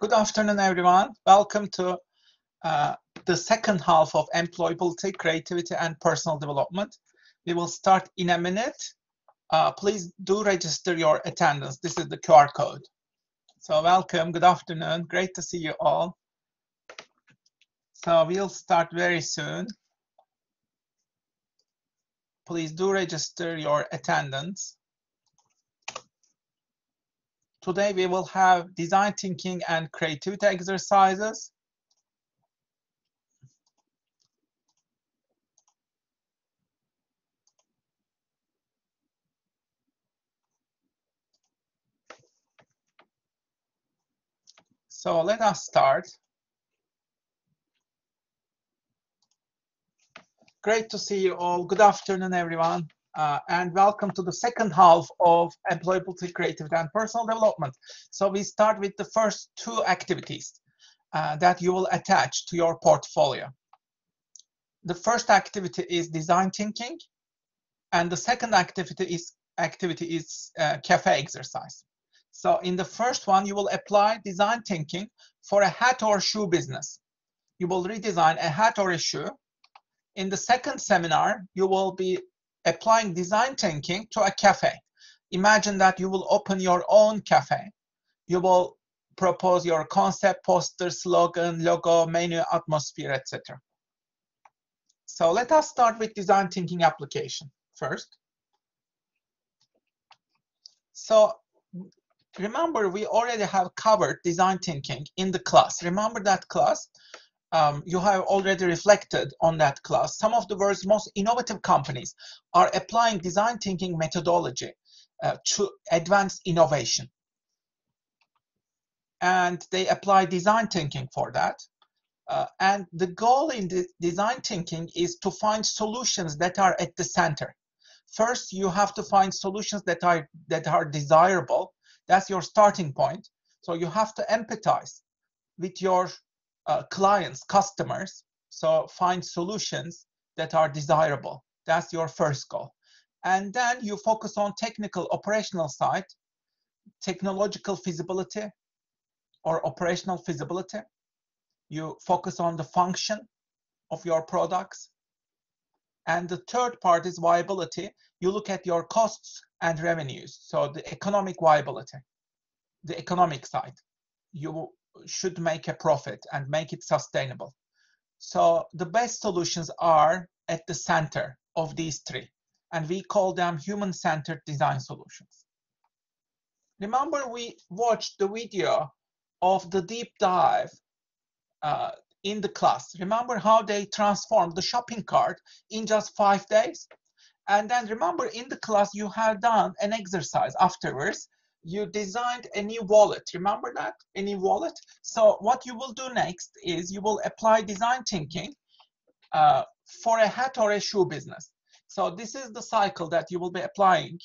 Good afternoon, everyone. Welcome to the second half of Employability, Creativity, and Personal Development. We will start in a minute. Please do register your attendance. This is the QR code. So welcome, good afternoon. Great to see you all. So we'll start very soon. Please do register your attendance. Today we will have design thinking and creativity exercises. So let us start. Great to see you all. Good afternoon, everyone. And welcome to the second half of Employability, Creativity, and Personal Development. So we start with the first two activities that you will attach to your portfolio. The first activity is design thinking, and the second activity is cafe exercise. So in the first one, you will apply design thinking for a hat or shoe business. You will redesign a hat or a shoe. In the second seminar, you will be applying design thinking to a cafe. Imagine that you will open your own cafe. You will propose your concept, poster, slogan, logo, menu, atmosphere, etc. So let us start with design thinking application first. So remember, we already have covered design thinking in the class. Remember that class? You have already reflected on that class. Some of the world's most innovative companies are applying design thinking methodology to advance innovation. And they apply design thinking for that. And the goal in the design thinking is to find solutions that are at the center. First, you have to find solutions that are desirable. That's your starting point. So you have to empathize with your clients, customers. So find solutions that are desirable. That's your first goal. And then you focus on technical operational side, technological feasibility or operational feasibility. You focus on the function of your products. And the third part is viability. You look at your costs and revenues. So the economic viability, the economic side. You should make a profit and make it sustainable. So the best solutions are at the center of these three, and we call them human-centered design solutions. Remember, we watched the video of the deep dive in the class. Remember how they transformed the shopping cart in just 5 days? And then remember, in the class you have done an exercise afterwards. You designed a new wallet. Remember that? A new wallet. So what you will do next is you will apply design thinking for a hat or a shoe business. So this is the cycle that you will be applying.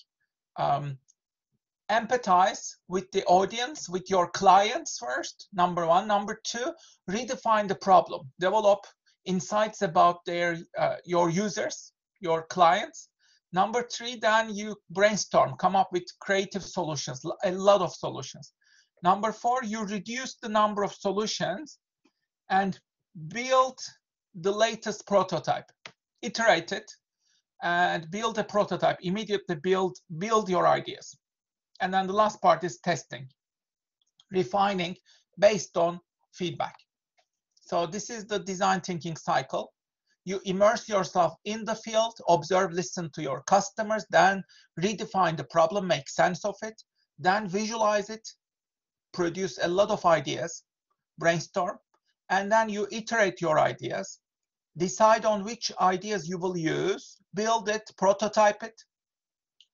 Empathize with the audience, with your clients first, number one. Number two, redefine the problem. Develop insights about your users, your clients. Number three, then you brainstorm, come up with creative solutions, a lot of solutions. Number four, you reduce the number of solutions and build the latest prototype. Iterate it and build a prototype. Immediately build your ideas. And then the last part is testing, refining based on feedback. So this is the design thinking cycle. You immerse yourself in the field, observe, listen to your customers, then redefine the problem, make sense of it, then visualize it, produce a lot of ideas, brainstorm, and then you iterate your ideas, decide on which ideas you will use, build it, prototype it,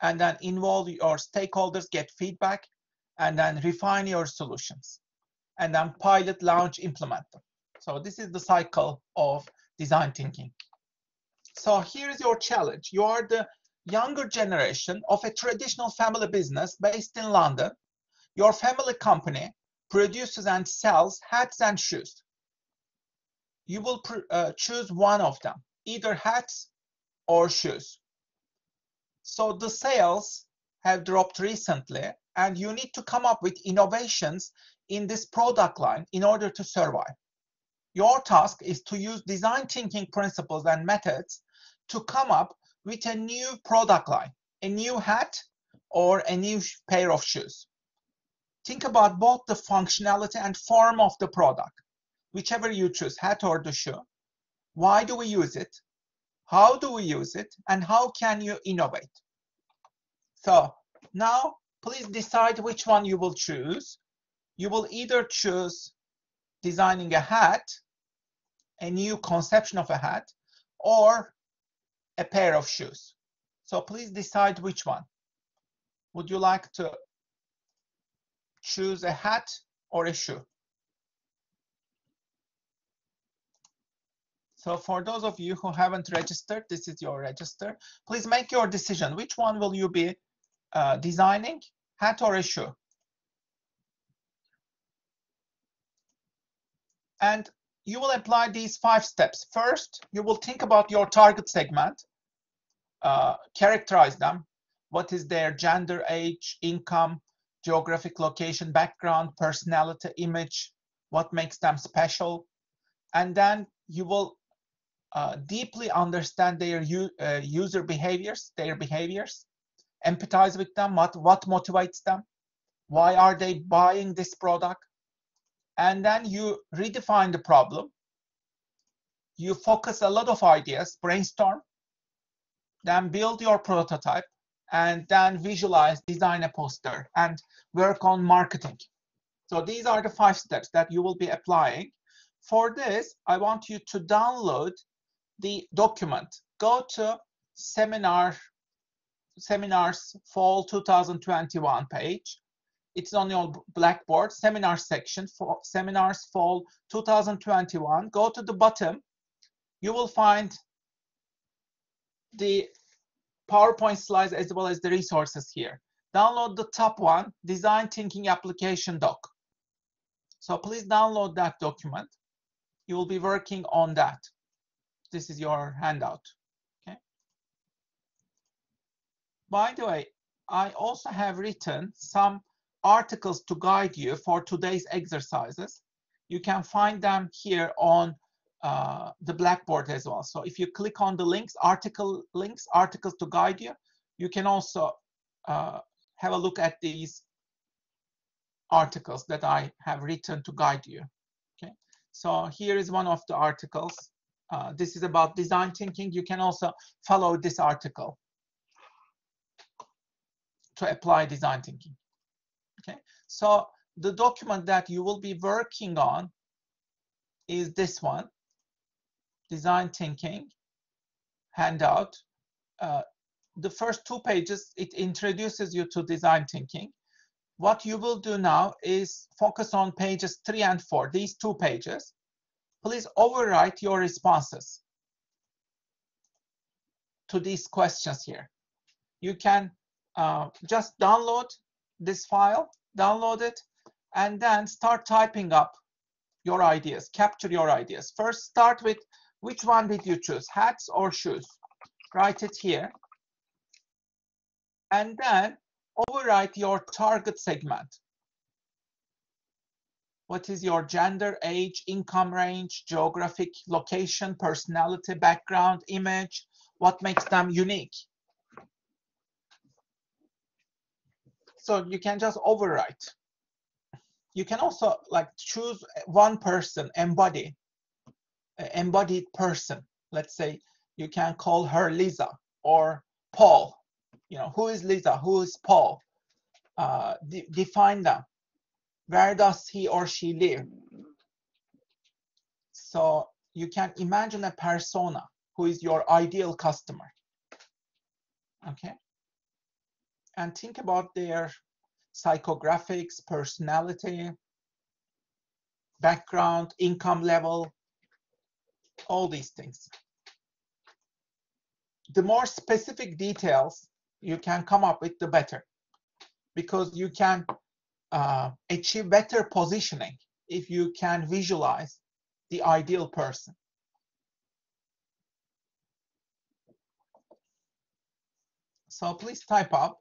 and then involve your stakeholders, get feedback, and then refine your solutions, and then pilot, launch, implement them. So this is the cycle of design thinking. So here's your challenge. You are the younger generation of a traditional family business based in London. Your family company produces and sells hats and shoes. You will choose one of them, either hats or shoes. So the sales have dropped recently, and you need to come up with innovations in this product line in order to survive. Your task is to use design thinking principles and methods to come up with a new product line, a new hat, or a new pair of shoes. Think about both the functionality and form of the product, whichever you choose, hat or the shoe. Why do we use it? How do we use it? And how can you innovate? So now please decide which one you will choose. You will either choose designing a hat, a new conception of a hat, or a pair of shoes. So please decide which one. Would you like to choose a hat or a shoe? So for those of you who haven't registered, this is your register. Please make your decision. Which one will you be designing, hat or a shoe? And you will apply these 5 steps. First, you will think about your target segment, characterize them. What is their gender, age, income, geographic location, background, personality, image, what makes them special. And then you will deeply understand their user behaviors, empathize with them, what motivates them, why are they buying this product. And then you redefine the problem. You focus a lot of ideas, brainstorm, then build your prototype, and then visualize, design a poster, and work on marketing. So these are the 5 steps that you will be applying. For this, I want you to download the document. Go to seminars fall 2021 page. It's on your Blackboard, seminar section, for seminars fall 2021. Go to the bottom. You will find the PowerPoint slides as well as the resources here. Download the top one, Design Thinking Application Doc. So please download that document. You will be working on that. This is your handout. Okay. By the way, I also have written some articles to guide you for today's exercises. You can find them here on the Blackboard as well. So if you click on the links, articles to guide you, you can also have a look at these articles that I have written to guide you. Okay, so here is one of the articles. This is about design thinking. You can also follow this article to apply design thinking. Okay, so the document that you will be working on is this one, Design Thinking handout. The first 2 pages, it introduces you to design thinking. What you will do now is focus on pages 3 and 4, these 2 pages. Please overwrite your responses to these questions here. You can just download this file, download it, and then start typing up your ideas, capture your ideas. First, start with which one did you choose, hats or shoes? Write it here. And then overwrite your target segment. What is your gender, age, income range, geographic location, personality, background, image? What makes them unique? So you can just overwrite. You can also like choose one person, embodied person. Let's say you can call her Lisa or Paul. You know, who is Lisa? Who is Paul? Define them. Where does he or she live? So you can imagine a persona who is your ideal customer. Okay. And think about their psychographics, personality, background, income level, all these things. The more specific details you can come up with, the better, because you can achieve better positioning if you can visualize the ideal person. So please type up.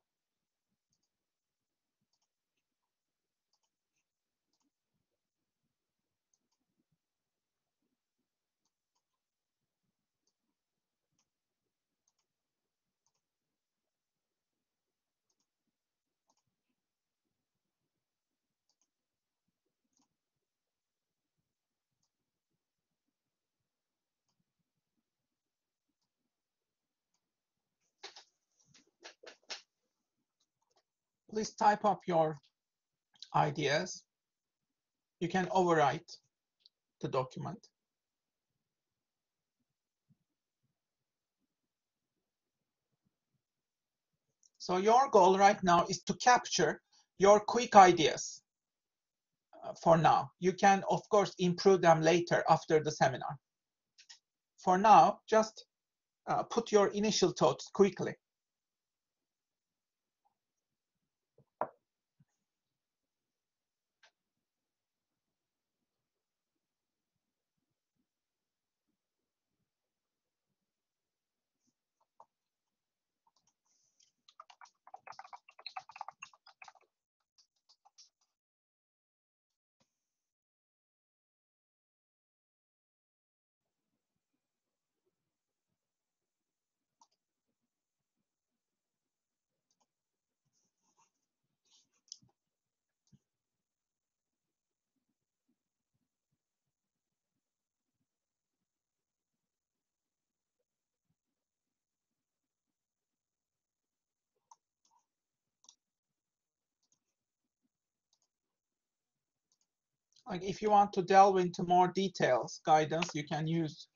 Please type up your ideas. You can overwrite the document. So your goal right now is to capture your quick ideas for now. You can, of course, improve them later after the seminar. For now, just put your initial thoughts quickly. Like if you want to delve into more details, guidance, you can use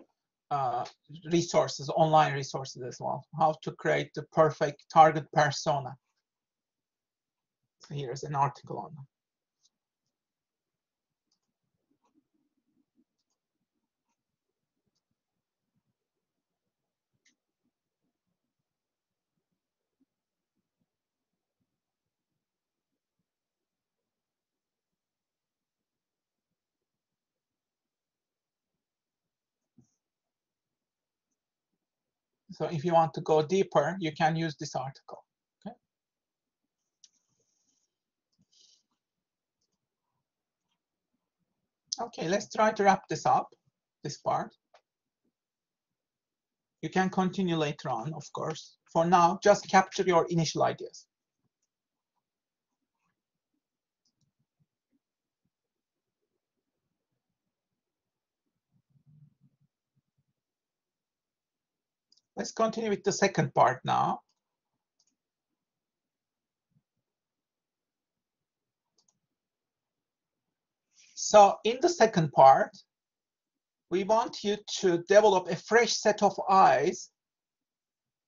resources, online resources as well. How to create the perfect target persona. So here's an article on that. So if you want to go deeper, you can use this article. Okay. Okay, let's try to wrap this up, this part. You can continue later on, of course. For now, just capture your initial ideas. Let's continue with the second part now. So in the second part, we want you to develop a fresh set of eyes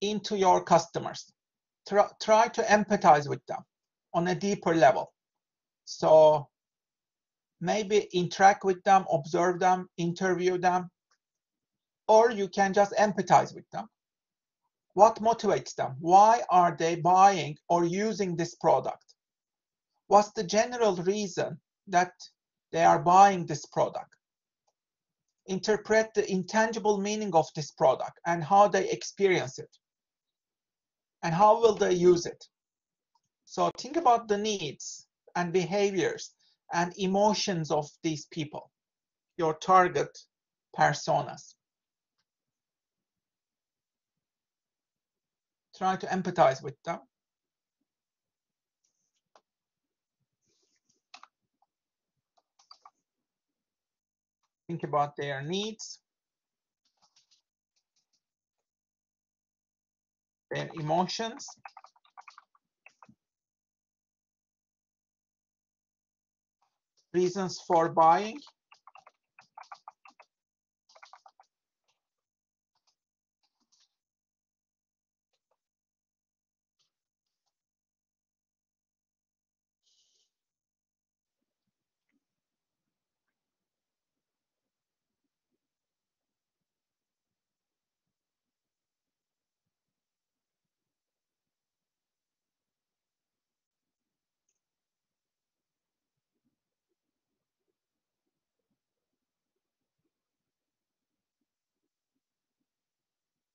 into your customers. Try to empathize with them on a deeper level. So maybe interact with them, observe them, interview them, or you can just empathize with them. What motivates them? Why are they buying or using this product? What's the general reason that they are buying this product? Interpret the intangible meaning of this product and how they experience it. And how will they use it? So think about the needs and behaviors and emotions of these people, your target personas. Try to empathize with them. Think about their needs, their emotions, reasons for buying,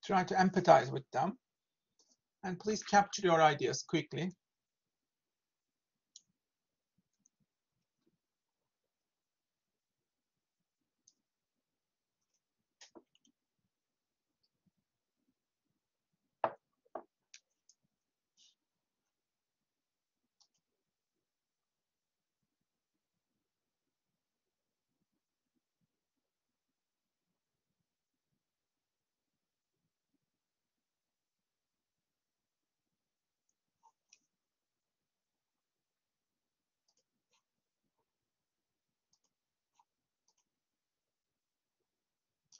try to empathize with them, and please capture your ideas quickly.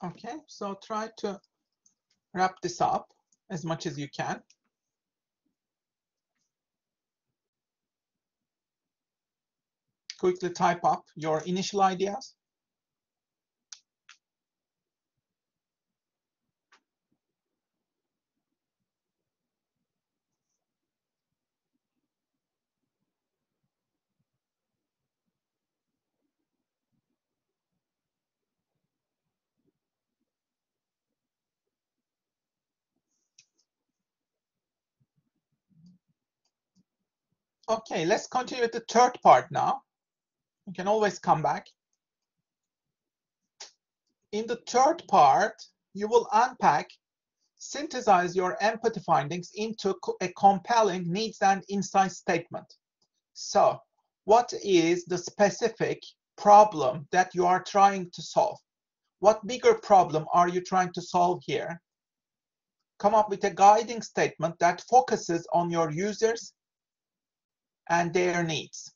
Okay, so try to wrap this up as much as you can. Quickly type up your initial ideas. Okay, let's continue with the third part now. You can always come back. In the third part, you will unpack, synthesize your empathy findings into a compelling needs and insights statement. So, what is the specific problem that you are trying to solve? What bigger problem are you trying to solve here? Come up with a guiding statement that focuses on your users and their needs.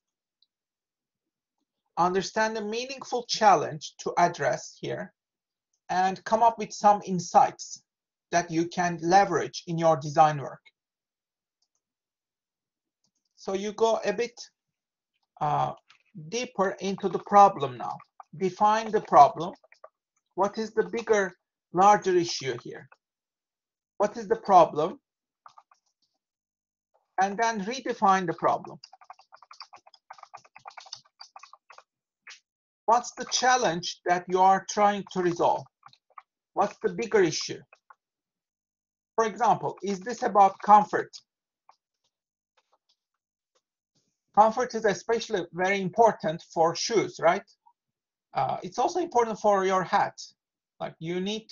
Understand the meaningful challenge to address here and come up with some insights that you can leverage in your design work. So you go a bit deeper into the problem now. Define the problem. What is the bigger, larger issue here? What is the problem? And then redefine the problem. What's the challenge that you are trying to resolve? What's the bigger issue? For example, is this about comfort? Comfort is especially very important for shoes, right? It's also important for your hat. Like you need,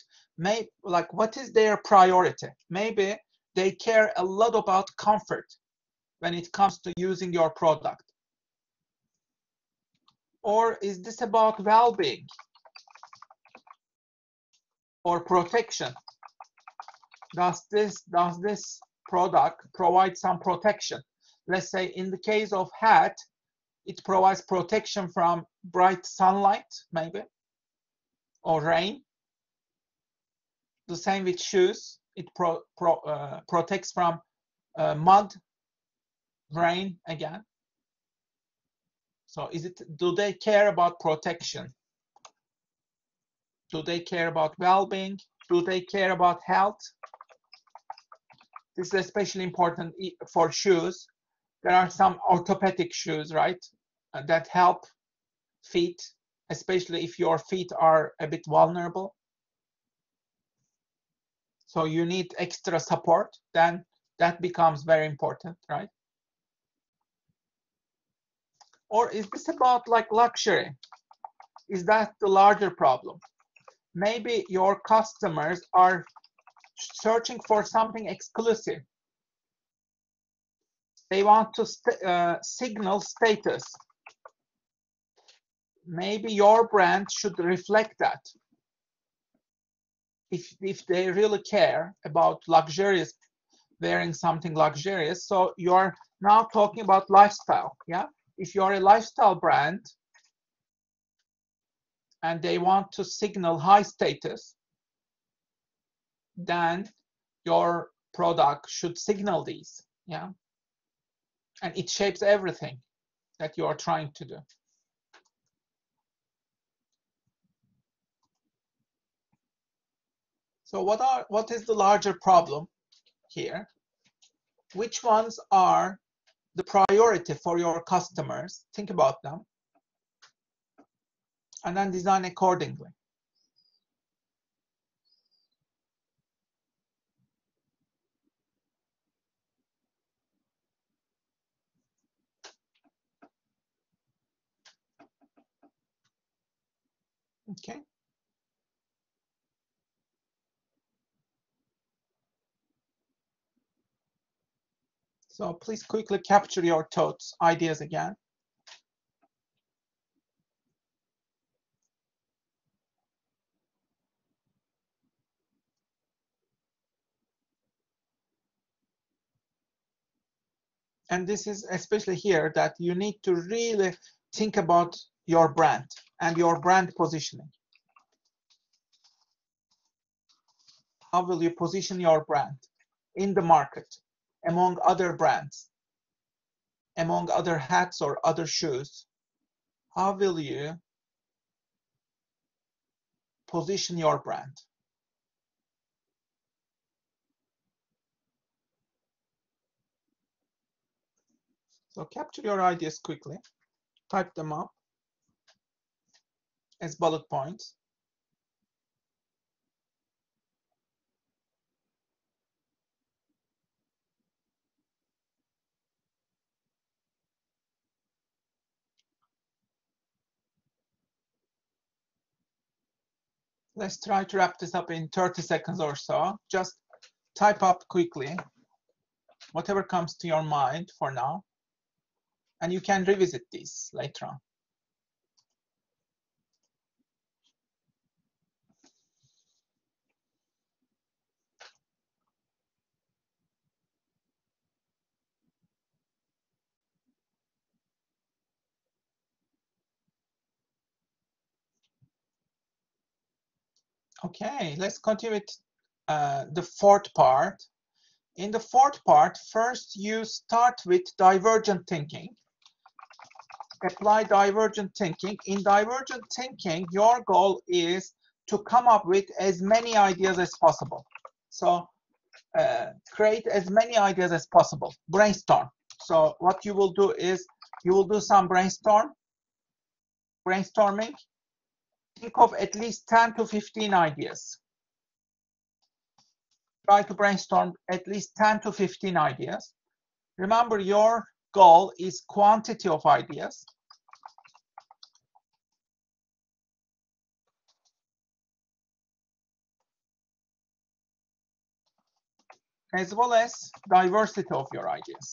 like what is their priority? Maybe they care a lot about comfort when it comes to using your product. Or is this about well-being or protection? Does this product provide some protection? Let's say in the case of hat, it provides protection from bright sunlight, maybe, or rain. The same with shoes. It protects from mud, rain again. So do they care about protection? Do they care about well-being? Do they care about health? This is especially important for shoes. There are some orthopedic shoes, right, that help feet, especially if your feet are a bit vulnerable. So you need extra support, then that becomes very important, right? Or is this about like luxury? Is that the larger problem? Maybe your customers are searching for something exclusive. They want to signal status. Maybe your brand should reflect that. If they really care about luxurious, wearing something luxurious, so you're now talking about lifestyle, yeah? If you're a lifestyle brand and they want to signal high status, then your product should signal these, yeah? And it shapes everything that you are trying to do. So what is the larger problem here? Which ones are the priority for your customers? Think about them. And then design accordingly. Okay. So please quickly capture your thoughts, ideas again. And this is especially here that you need to really think about your brand and your brand positioning. How will you position your brand in the market among other brands, among other hats or other shoes? How will you position your brand? So capture your ideas quickly, type them up as bullet points. Let's try to wrap this up in 30 seconds or so. Just type up quickly whatever comes to your mind for now, and you can revisit these later on. Okay, let's continue with the fourth part. In the fourth part, first you start with divergent thinking. Apply divergent thinking. In divergent thinking, your goal is to come up with as many ideas as possible. So create as many ideas as possible. Brainstorm. So what you will do is you will do some brainstorming. Think of at least 10 to 15 ideas. Try to brainstorm at least 10 to 15 ideas. Remember, your goal is quantity of ideas. As well as diversity of your ideas.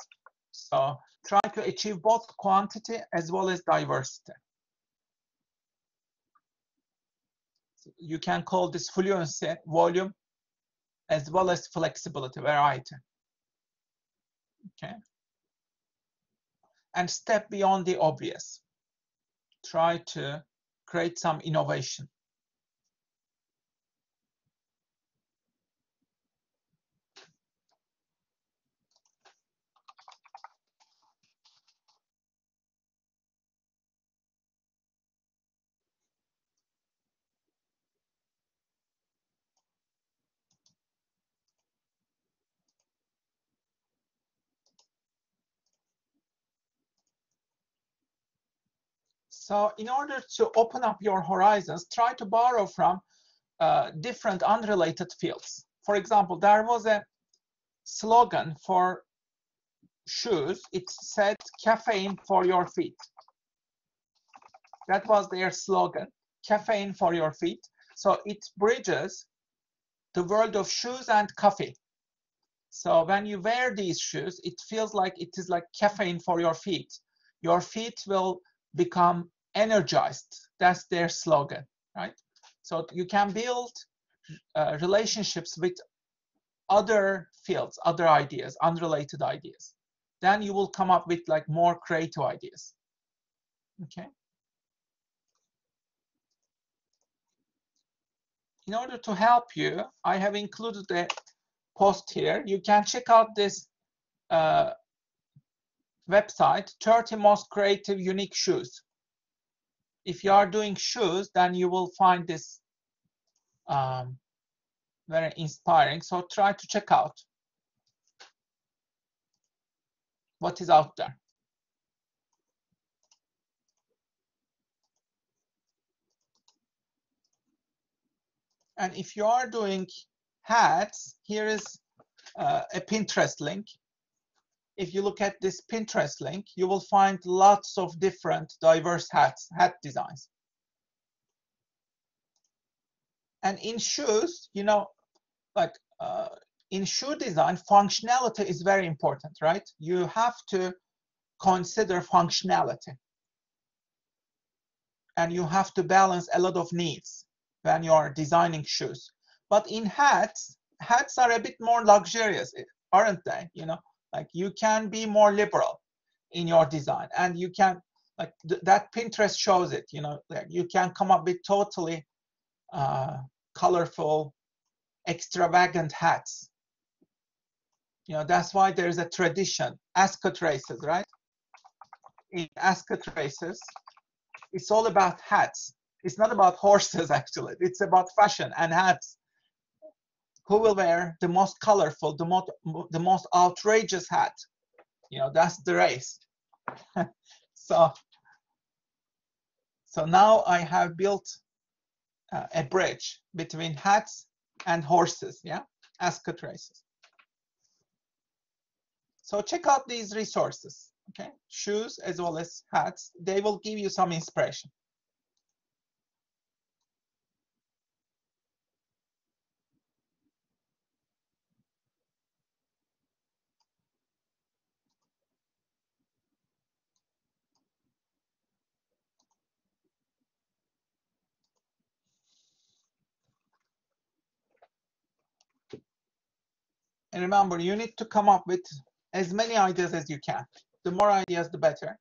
So try to achieve both quantity as well as diversity. You can call this fluency, volume, as well as flexibility, variety. Okay. And step beyond the obvious. Try to create some innovation. So in order to open up your horizons, try to borrow from different unrelated fields. For example, there was a slogan for shoes. It said caffeine for your feet. That was their slogan, caffeine for your feet. So it bridges the world of shoes and coffee. So when you wear these shoes, it feels like it is like caffeine for your feet. Your feet will become energized. That's their slogan, right? So you can build relationships with other fields, other ideas, unrelated ideas. Then you will come up with like more creative ideas. Okay. In order to help you, I have included a post here. You can check out this website, 30 most creative, unique shoes. If you are doing shoes, then you will find this very inspiring. So try to check out what is out there. And if you are doing hats, here is a Pinterest link. If you look at this Pinterest link, you will find lots of different diverse hat designs. And in shoes, you know, like in shoe design, functionality is very important, right? You have to consider functionality. And you have to balance a lot of needs when you are designing shoes. But in hats are a bit more luxurious, aren't they? You know, like you can be more liberal in your design, and you can, like that Pinterest shows it, you know, like you can come up with totally colorful extravagant hats. You know, that's why there's a tradition, ascot races, right? In ascot races, it's all about hats. It's not about horses, actually. It's about fashion and hats. Who will wear the most colorful, the most outrageous hat? You know, that's the race. So now I have built a bridge between hats and horses, yeah, ascot races. So check out these resources, okay? Shoes as well as hats. They will give you some inspiration. And remember, you need to come up with as many ideas as you can. The more ideas, the better.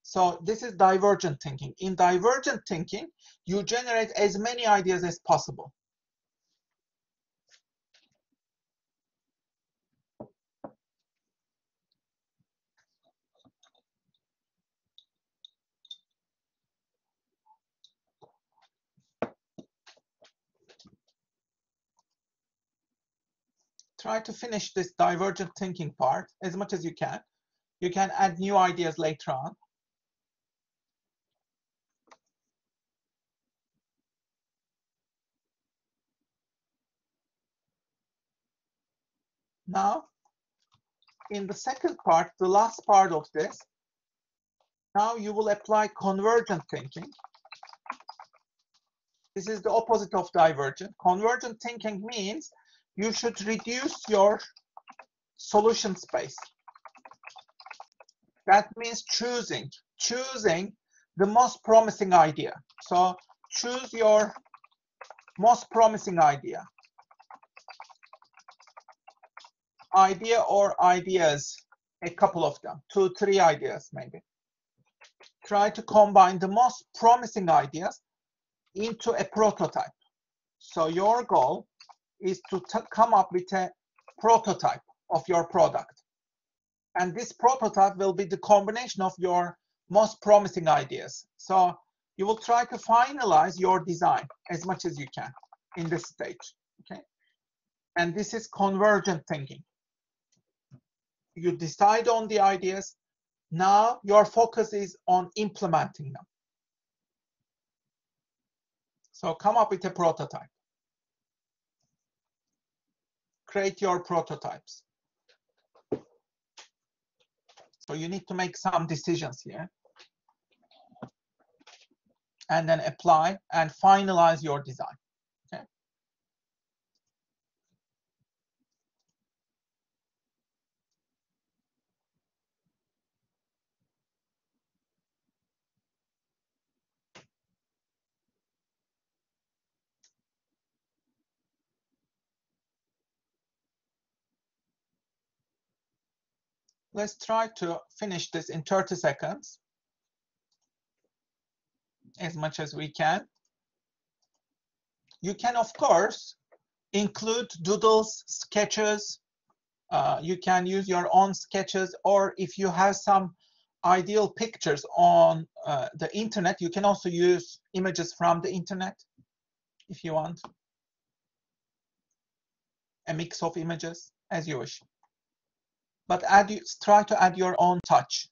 So this is divergent thinking. In divergent thinking, you generate as many ideas as possible. Try to finish this divergent thinking part as much as you can. You can add new ideas later on. Now, in the second part, the last part of this, now you will apply convergent thinking. This is the opposite of divergent. Convergent thinking means you should reduce your solution space. That means choosing the most promising idea. So choose your most promising idea or ideas, a couple of them, 2, 3 ideas maybe. Try to combine the most promising ideas into a prototype. So your goal is to come up with a prototype of your product. And this prototype will be the combination of your most promising ideas. So you will try to finalize your design as much as you can in this stage, okay? And this is convergent thinking. You decide on the ideas. Now your focus is on implementing them. So come up with a prototype. Create your prototypes. So you need to make some decisions here. And then apply and finalize your design. Okay. Let's try to finish this in 30 seconds, as much as we can. You can, of course, include doodles, sketches. You can use your own sketches, or if you have some ideal pictures on the internet, you can also use images from the internet if you want. A mix of images, as you wish. But try to add your own touch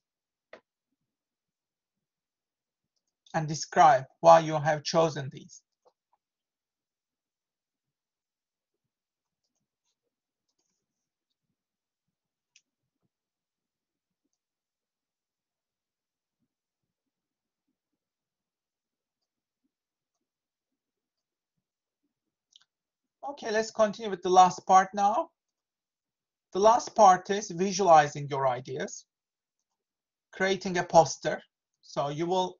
and describe why you have chosen these. Okay, let's continue with the last part now. The last part is visualizing your ideas, creating a poster. So you will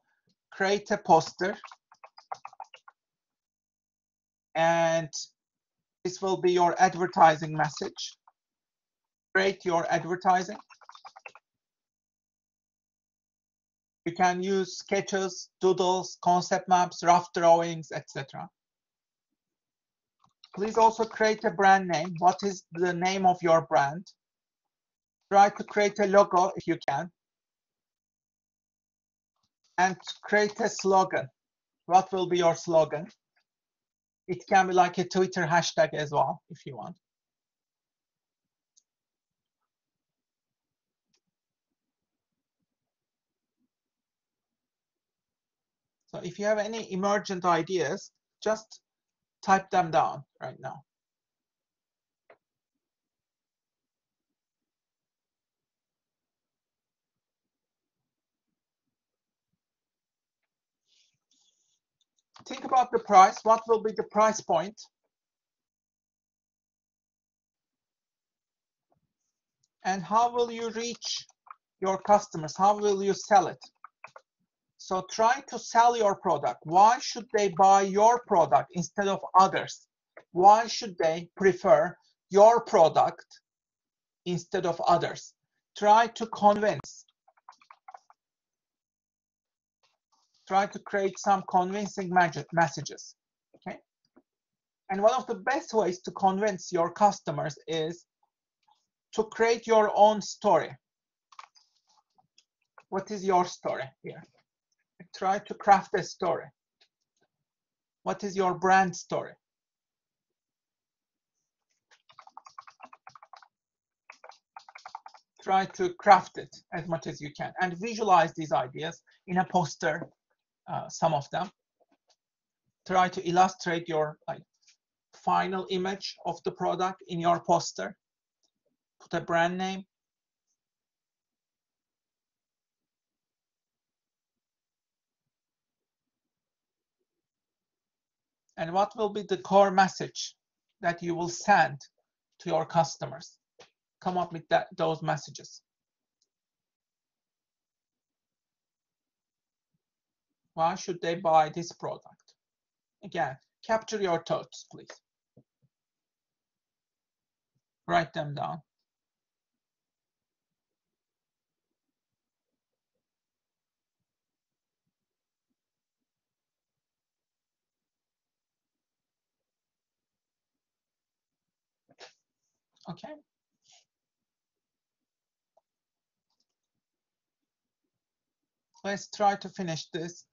create a poster, and this will be your advertising message. Create your advertising. You can use sketches, doodles, concept maps, rough drawings, etc. Please also create a brand name. What is the name of your brand? Try to create a logo if you can. And create a slogan. What will be your slogan? It can be like a Twitter hashtag as well, if you want. So if you have any emergent ideas, just type them down right now. Think about the price. What will be the price point? And how will you reach your customers? How will you sell it? So try to sell your product. Why should they buy your product instead of others? Why should they prefer your product instead of others? Try to convince. Try to create some convincing messages. Okay? And one of the best ways to convince your customers is to create your own story. What is your story here? Try to craft a story. What is your brand story? Try to craft it as much as you can and visualize these ideas in a poster, some of them. Try to illustrate your final image of the product in your poster. Put a brand name. And what will be the core message that you will send to your customers? Come up with those messages. Why should they buy this product? Again, capture your thoughts, please. Write them down. Okay. Let's try to finish this,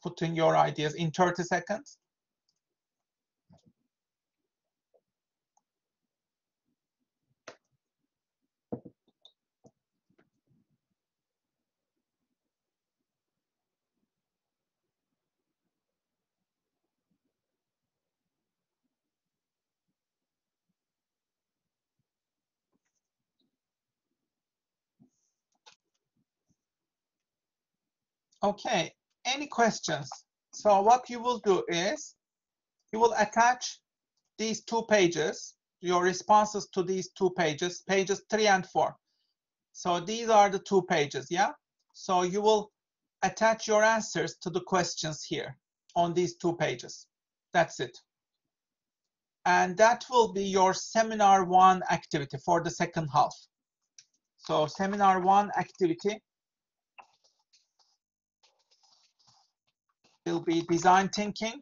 putting your ideas in 30 seconds. Okay, any questions? So what you will do is you will attach these 2 pages, your responses to these 2 pages, pages 3 and 4. So these are the 2 pages, yeah? So you will attach your answers to the questions here on these 2 pages. That's it. And that will be your seminar 1 activity for the second half. So seminar 1 activity will be design thinking,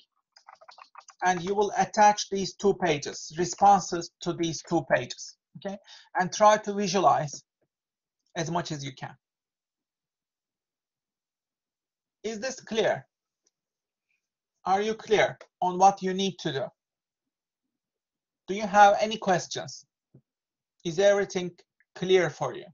and you will attach these 2 pages, responses to these 2 pages, okay? And try to visualize as much as you can. Is this clear? Are you clear on what you need to do? Do you have any questions? Is everything clear for you?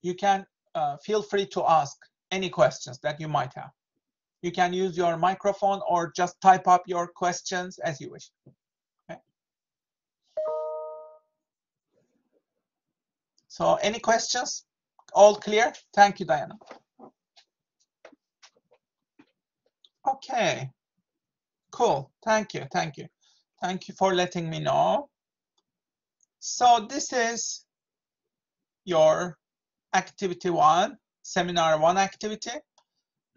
You can feel free to ask any questions that you might have. You can use your microphone or just type up your questions as you wish. Okay. So any questions? All clear? Thank you, Diana. Okay, cool. Thank you, thank you. Thank you for letting me know. So this is your activity 1, seminar 1 activity.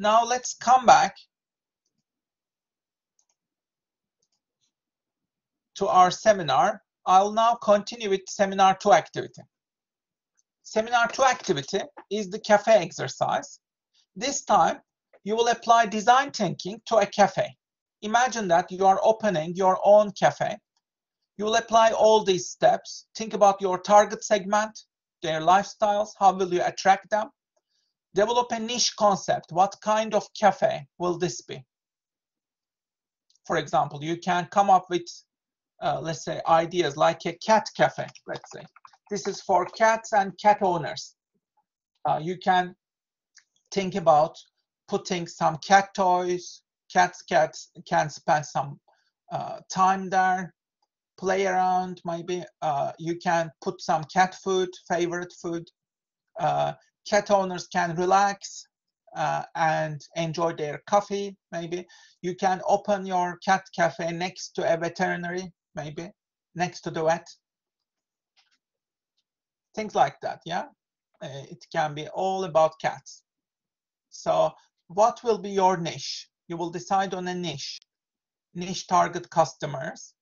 Now let's come back to our seminar. I'll now continue with seminar 2 activity. Seminar 2 activity is the cafe exercise. This time, you will apply design thinking to a cafe. Imagine that you are opening your own cafe. You will apply all these steps. Think about your target segment, their lifestyles, how will you attract them? Develop a niche concept. What kind of cafe will this be? For example, you can come up with, let's say, ideas like a cat cafe, let's say. This is for cats and cat owners. You can think about putting some cat toys. Cats can spend some time there, play around maybe. You can put some cat food, favorite food. Cat owners can relax and enjoy their coffee, maybe. You can open your cat cafe next to a veterinary, maybe, next to the vet. Things like that, yeah? It can be all about cats. So what will be your niche? You will decide on a niche target customers,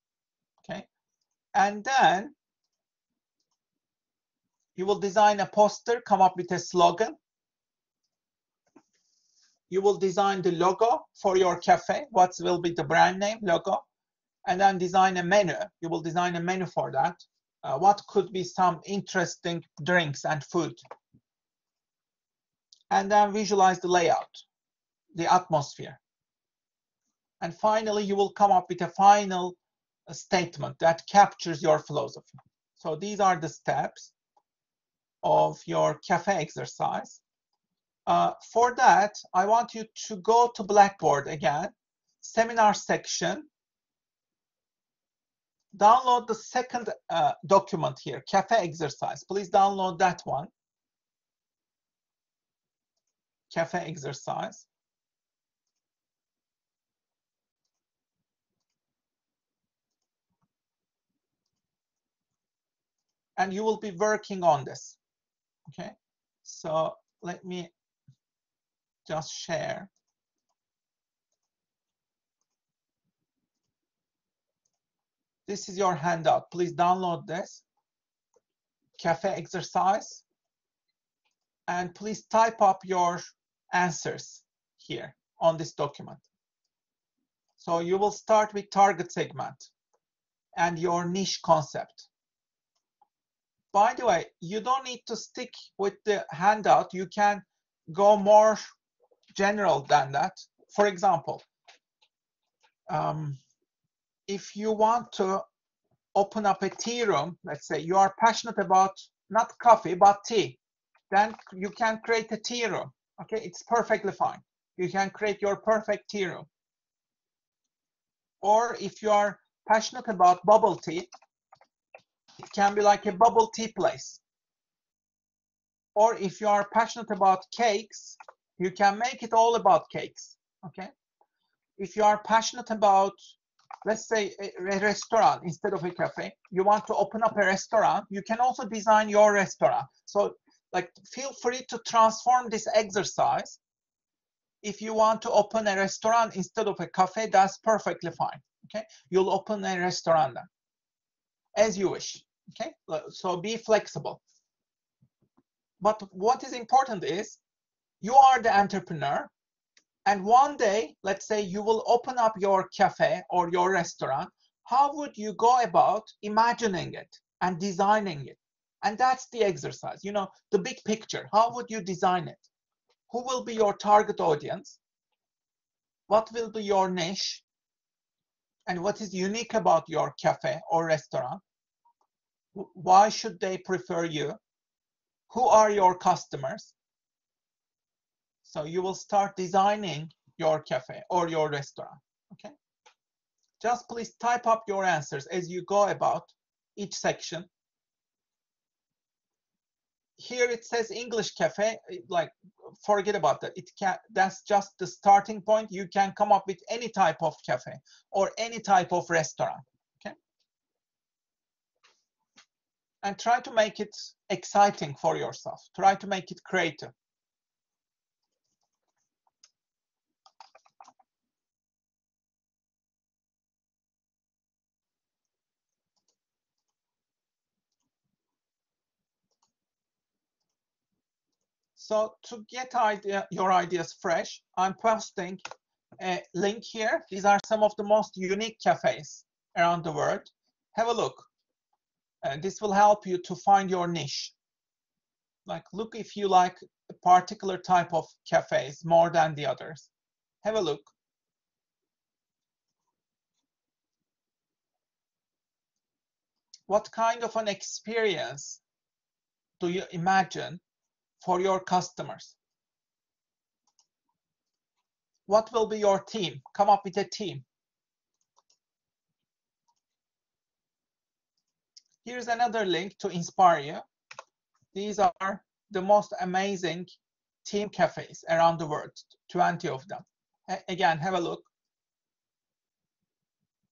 okay? And then you will design a poster, come up with a slogan. You will design the logo for your cafe. What will be the brand name, logo? And then design a menu. You will design a menu for that. What could be some interesting drinks and food? And then visualize the layout, the atmosphere. And finally, you will come up with a final statement that captures your philosophy. So these are the steps of your cafe exercise. For that, I want you to go to Blackboard again, seminar section, download the second document here, cafe exercise. Please download that one, cafe exercise. And you will be working on this, okay? So let me just share. This is your handout. Please download this cafe exercise and please type up your answers here on this document. So you will start with target segment and your niche concept. By the way, you don't need to stick with the handout. You can go more general than that. For example, if you want to open up a tea room, let's say you are passionate about not coffee, but tea, then you can create a tea room. Okay, it's perfectly fine. You can create your perfect tea room. Or if you are passionate about bubble tea, it can be like a bubble tea place. Or if you are passionate about cakes, you can make it all about cakes. Okay. If you are passionate about, let's say, a restaurant instead of a cafe, you want to open up a restaurant, you can also design your restaurant. So like, feel free to transform this exercise. If you want to open a restaurant instead of a cafe, that's perfectly fine. Okay, you'll open a restaurant then, as you wish. Okay, so be flexible. But what is important is you are the entrepreneur, and one day, let's say you will open up your cafe or your restaurant. How would you go about imagining it and designing it? And that's the exercise, you know, the big picture. How would you design it? Who will be your target audience? What will be your niche? And what is unique about your cafe or restaurant? Why should they prefer you? Who are your customers? So you will start designing your cafe or your restaurant, okay? Just please type up your answers as you go about each section. Here it says English cafe, like forget about that. That's just the starting point. You can come up with any type of cafe or any type of restaurant, okay? And try to make it exciting for yourself. Try to make it creative. So to get your ideas fresh, I'm posting a link here. These are some of the most unique cafes around the world. Have a look. This will help you to find your niche. Like, look if you like a particular type of cafes more than the others. Have a look. What kind of an experience do you imagine for your customers? What will be your team? Come up with a team. Here's another link to inspire you. These are the most amazing team cafes around the world, 20 of them. Again, have a look.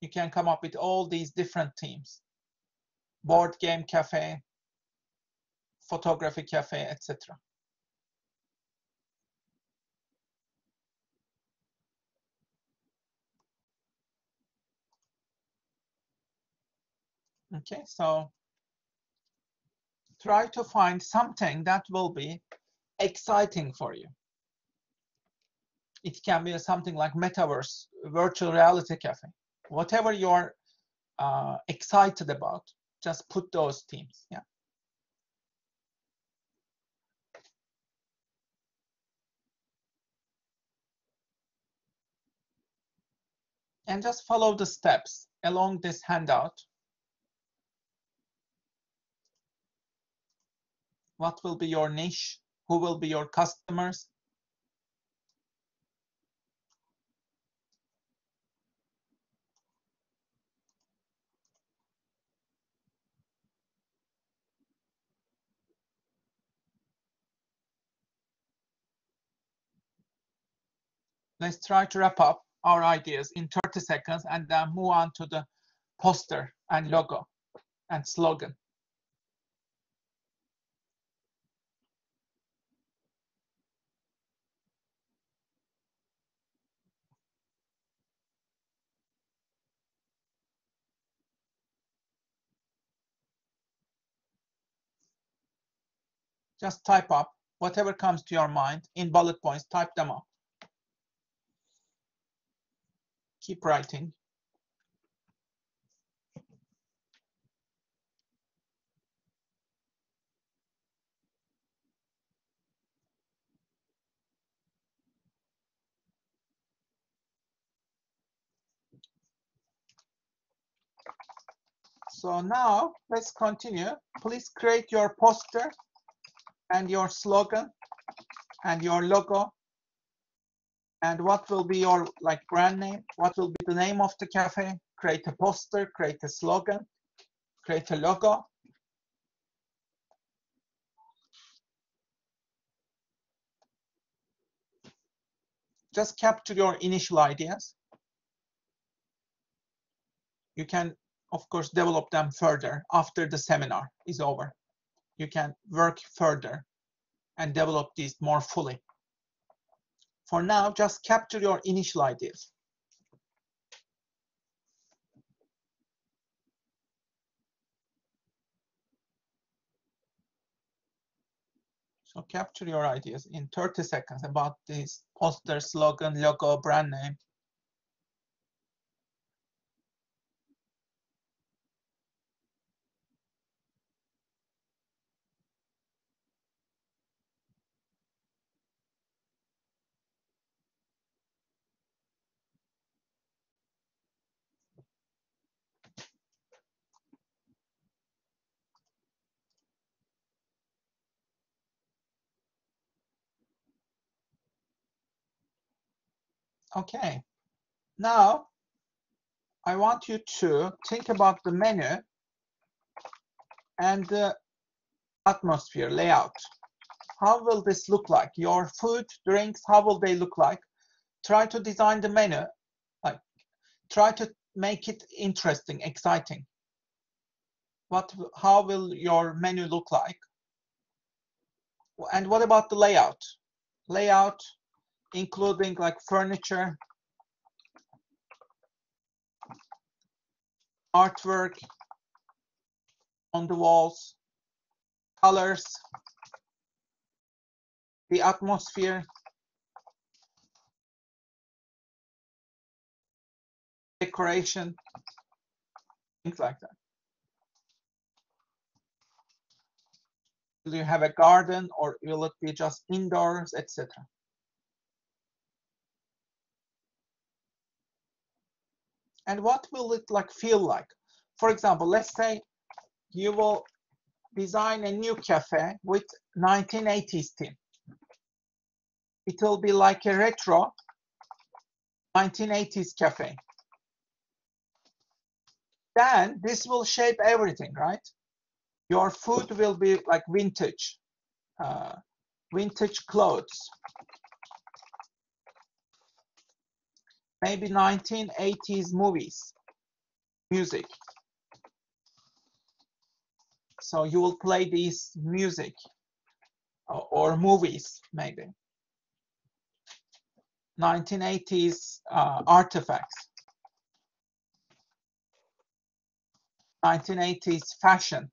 You can come up with all these different teams. Board game cafe, photography cafe, etc. Okay, so try to find something that will be exciting for you. It can be something like metaverse, virtual reality cafe, whatever you're excited about, just put those themes. Yeah. And just follow the steps along this handout. What will be your niche? Who will be your customers? Let's try to wrap up our ideas in 30 seconds and then move on to the poster and logo and slogan. Just type up whatever comes to your mind in bullet points, type them up. Keep writing. So now let's continue. Please create your poster and your slogan and your logo. And what will be your brand name? What will be the name of the cafe? Create a poster, create a slogan, create a logo. Just capture your initial ideas. You can, of course, develop them further after the seminar is over. You can work further and develop these more fully. For now, just capture your initial ideas. So capture your ideas in 30 seconds about this poster, slogan, logo, brand name. Okay, now I want you to think about the menu and the atmosphere layout. How will this look like? Your food, drinks, how will they look like? Try to design the menu, try to make it interesting, exciting. How will your menu look like? And what about the layout? Layout, including furniture, artwork on the walls, colors, the atmosphere, decoration, things like that. Will you have a garden, or will it be just indoors, etc.? And what will it like feel like? For example, let's say you will design a new cafe with 1980s theme. It will be like a retro 1980s cafe. Then this will shape everything, right? Your food will be like vintage, vintage clothes. Maybe 1980s movies, music. So you will play these music or movies, maybe. 1980s artifacts. 1980s fashion,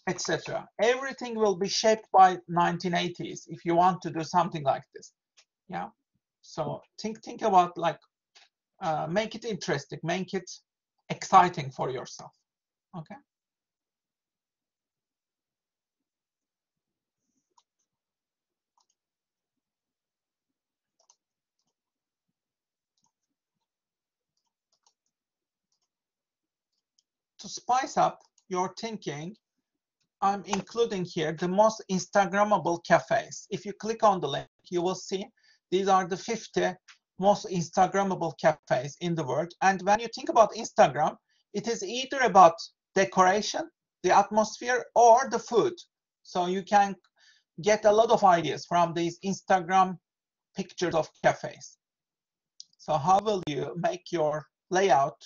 etc. Everything will be shaped by 1980s if you want to do something like this. Yeah. So think about like make it interesting, make it exciting for yourself. Okay. To spice up your thinking, I'm including here the most Instagrammable cafes. If you click on the link, you will see these are the 50 most Instagrammable cafes in the world. And when you think about Instagram, it is either about decoration, the atmosphere, or the food. So you can get a lot of ideas from these Instagram pictures of cafes. So how will you make your layout,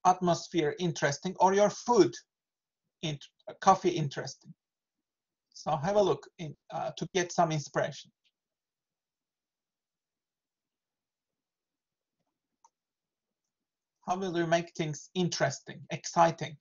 atmosphere interesting, or your food, coffee interesting? So have a look to get some inspiration. How will you make things interesting, exciting?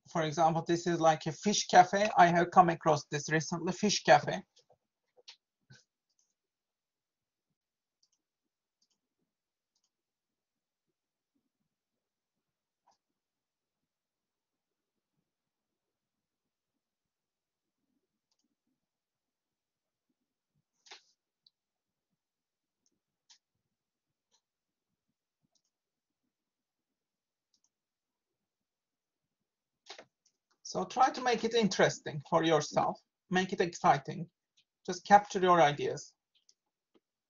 For example, this is like a fish cafe. I have come across this recently, fish cafe. So try to make it interesting for yourself, make it exciting. Just capture your ideas,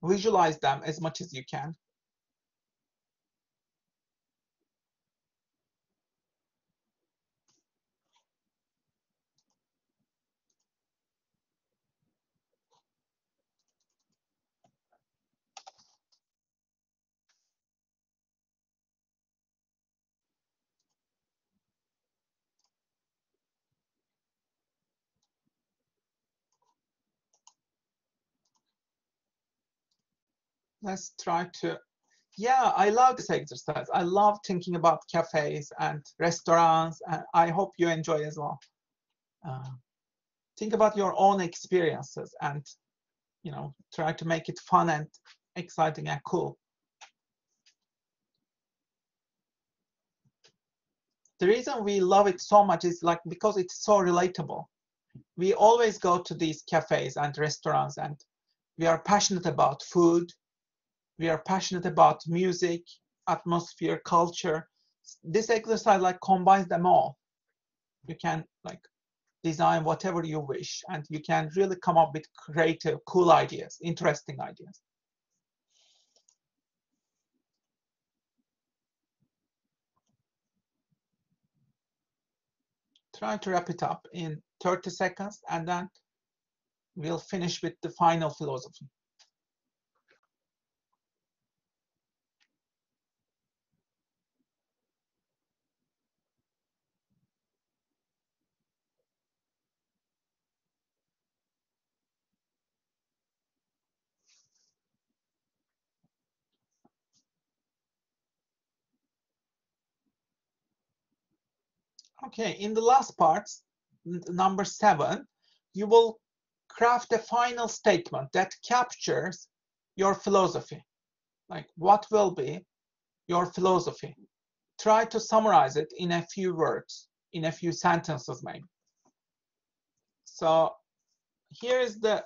visualize them as much as you can. Let's try to, yeah, I love this exercise. I love thinking about cafes and restaurants, and I hope you enjoy as well. Think about your own experiences and, you know, try to make it fun and exciting and cool. The reason we love it so much is like because it's so relatable. We always go to these cafes and restaurants and we are passionate about food. We are passionate about music, atmosphere, culture. This exercise like combines them all. You can like design whatever you wish and you can really come up with creative, cool ideas, interesting ideas. Try to wrap it up in 30 seconds, and then we'll finish with the final philosophy. Okay, in the last part, number 7, you will craft a final statement that captures your philosophy. Like, what will be your philosophy? Try to summarize it in a few words, in a few sentences, maybe. So here is the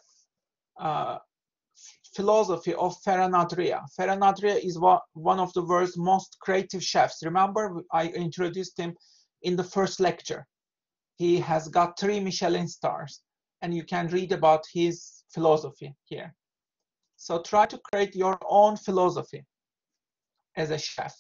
philosophy of Ferran Adrià. Ferran Adrià is one of the world's most creative chefs. Remember, I introduced him in the first lecture. He has got 3 Michelin stars, and you can read about his philosophy here. So try to create your own philosophy as a chef.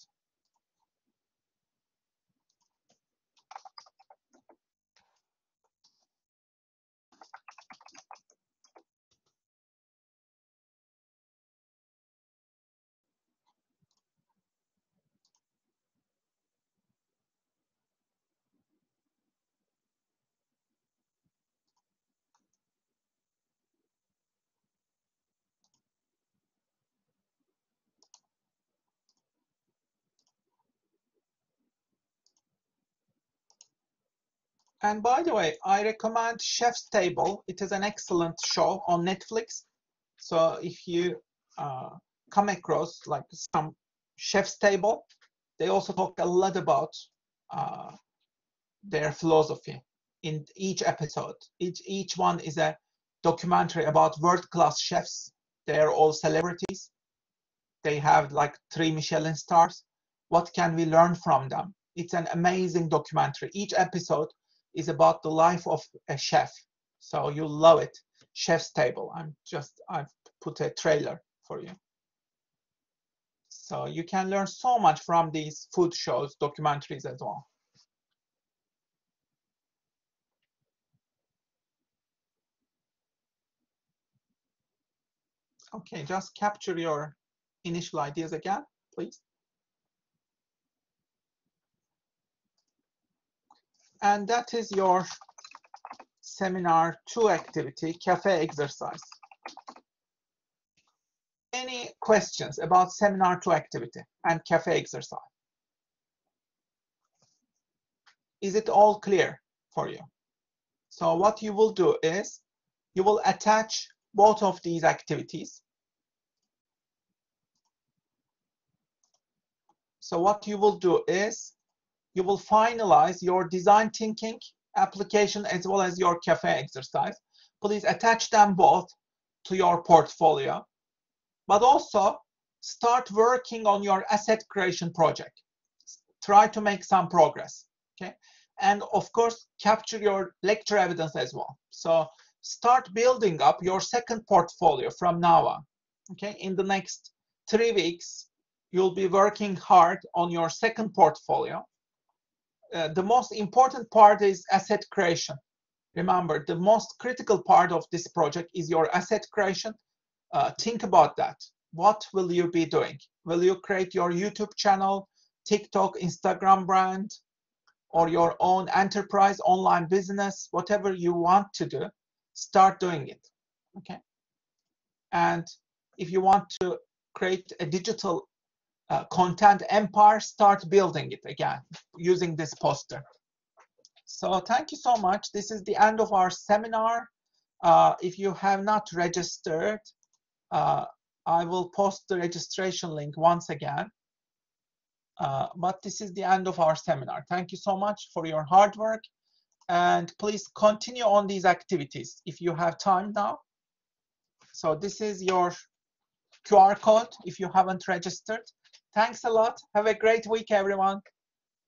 And by the way, I recommend Chef's Table. It is an excellent show on Netflix. So if you come across like some Chef's Table, they also talk a lot about their philosophy in each episode. Each one is a documentary about world-class chefs. They are all celebrities. They have like 3 Michelin stars. What can we learn from them? It's an amazing documentary. Each episode is about the life of a chef. So you'll love it. Chef's Table. I've put a trailer for you. So you can learn so much from these food shows, documentaries as well. Okay, just capture your initial ideas again, please. And that is your seminar 2 activity, cafe exercise. Any questions about seminar 2 activity and cafe exercise? Is it all clear for you? So what you will do is you will attach both of these activities. So what you will do is you will finalize your design thinking application as well as your cafe exercise. Please attach them both to your portfolio, but also start working on your asset creation project. Try to make some progress, okay? And of course, capture your lecture evidence as well. So start building up your second portfolio from now on, okay? In the next 3 weeks, you'll be working hard on your second portfolio. The most important part is asset creation. Remember, the most critical part of this project is your asset creation. Think about that. What will you be doing? Will you create your YouTube channel, TikTok, Instagram brand, or your own enterprise, online business, whatever you want to do, start doing it, okay? And if you want to create a digital content empire, start building it again using this poster. So thank you so much. This is the end of our seminar. If you have not registered, I will post the registration link once again. But this is the end of our seminar. Thank you so much for your hard work. And please continue on these activities if you have time now. So this is your QR code if you haven't registered. Thanks a lot. Have a great week, everyone.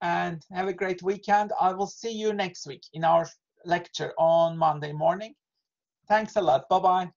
And have a great weekend. I will see you next week in our lecture on Monday morning. Thanks a lot. Bye-bye.